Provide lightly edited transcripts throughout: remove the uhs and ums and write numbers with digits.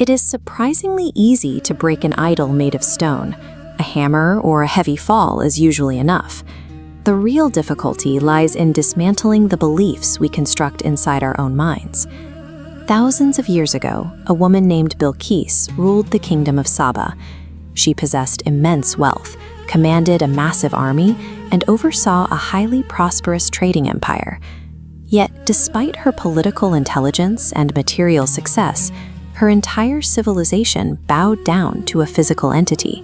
It is surprisingly easy to break an idol made of stone. A hammer or a heavy fall is usually enough. The real difficulty lies in dismantling the beliefs we construct inside our own minds. Thousands of years ago, a woman named Bilqis ruled the Kingdom of Saba. She possessed immense wealth, commanded a massive army, and oversaw a highly prosperous trading empire. Yet, despite her political intelligence and material success, her entire civilization bowed down to a physical entity.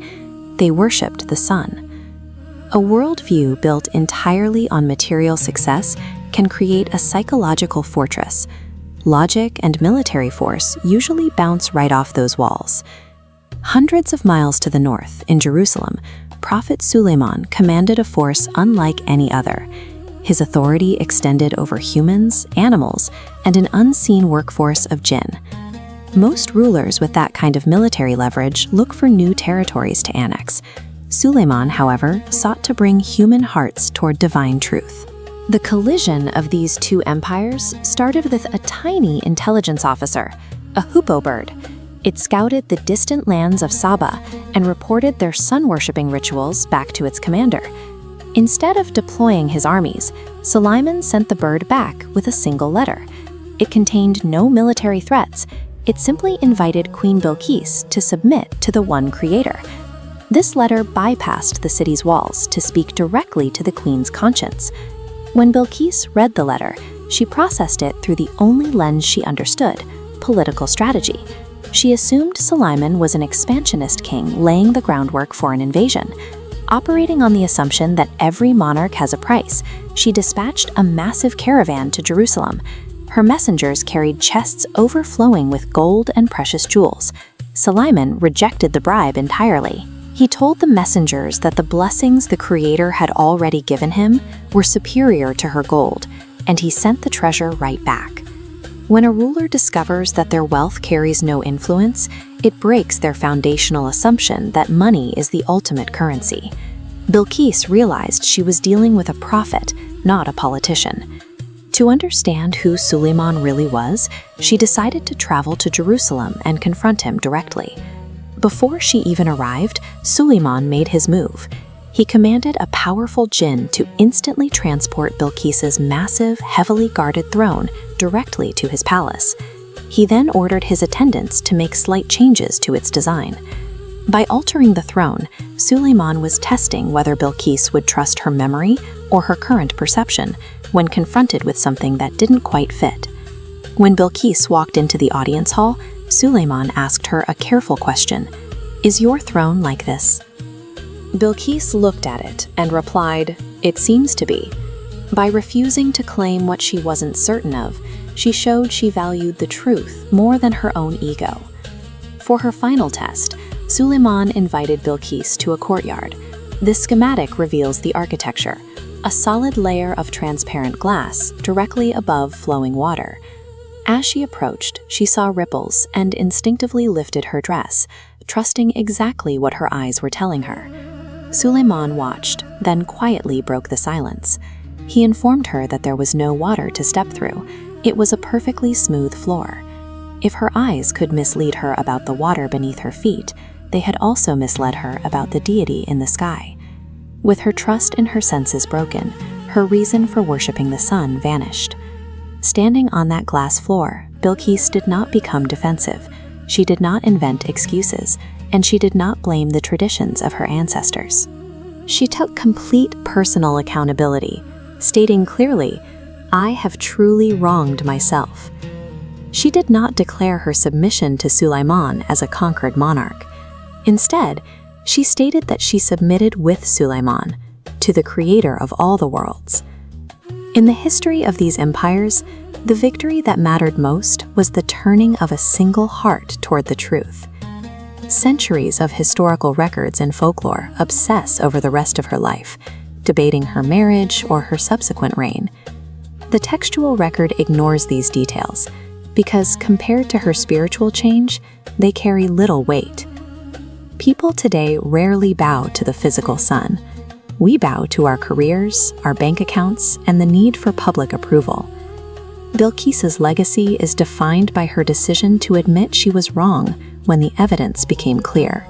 They worshipped the sun. A worldview built entirely on material success can create a psychological fortress. Logic and military force usually bounce right off those walls. Hundreds of miles to the north, in Jerusalem, Prophet Sulaiman commanded a force unlike any other. His authority extended over humans, animals, and an unseen workforce of jinn. Most rulers with that kind of military leverage look for new territories to annex. Sulaiman, however, sought to bring human hearts toward divine truth. The collision of these two empires started with a tiny intelligence officer, a hoopoe bird. It scouted the distant lands of Saba and reported their sun-worshipping rituals back to its commander. Instead of deploying his armies, Sulaiman sent the bird back with a single letter. It contained no military threats. It simply invited Queen Bilqis to submit to the one creator. This letter bypassed the city's walls to speak directly to the queen's conscience. When Bilqis read the letter, she processed it through the only lens she understood, political strategy. She assumed Sulaiman was an expansionist king laying the groundwork for an invasion. Operating on the assumption that every monarch has a price, she dispatched a massive caravan to Jerusalem. Her messengers carried chests overflowing with gold and precious jewels. Sulaiman rejected the bribe entirely. He told the messengers that the blessings the Creator had already given him were superior to her gold, and he sent the treasure right back. When a ruler discovers that their wealth carries no influence, it breaks their foundational assumption that money is the ultimate currency. Bilqis realized she was dealing with a prophet, not a politician. To understand who Sulaiman really was, she decided to travel to Jerusalem and confront him directly. Before she even arrived, Sulaiman made his move. He commanded a powerful jinn to instantly transport Bilqis's massive, heavily guarded throne directly to his palace. He then ordered his attendants to make slight changes to its design. By altering the throne, Sulaiman was testing whether Bilqis would trust her memory or her current perception when confronted with something that didn't quite fit. When Bilqis walked into the audience hall, Sulaiman asked her a careful question: "Is your throne like this?" Bilqis looked at it and replied, "It seems to be." By refusing to claim what she wasn't certain of, she showed she valued the truth more than her own ego. For her final test, Sulaiman invited Bilqis to a courtyard. This schematic reveals the architecture: a solid layer of transparent glass directly above flowing water. As she approached, she saw ripples and instinctively lifted her dress, trusting exactly what her eyes were telling her. Sulaiman watched, then quietly broke the silence. He informed her that there was no water to step through. It was a perfectly smooth floor. If her eyes could mislead her about the water beneath her feet, they had also misled her about the deity in the sky. With her trust in her senses broken, her reason for worshipping the sun vanished. Standing on that glass floor, Bilqis did not become defensive. She did not invent excuses, and she did not blame the traditions of her ancestors. She took complete personal accountability, stating clearly, "I have truly wronged myself." She did not declare her submission to Sulaiman as a conquered monarch. Instead, she stated that she submitted with Sulaiman to the creator of all the worlds. In the history of these empires, the victory that mattered most was the turning of a single heart toward the truth. Centuries of historical records and folklore obsess over the rest of her life, debating her marriage or her subsequent reign. The textual record ignores these details because, compared to her spiritual change, they carry little weight. People today rarely bow to the physical sun. We bow to our careers, our bank accounts, and the need for public approval. Bilqis's legacy is defined by her decision to admit she was wrong when the evidence became clear.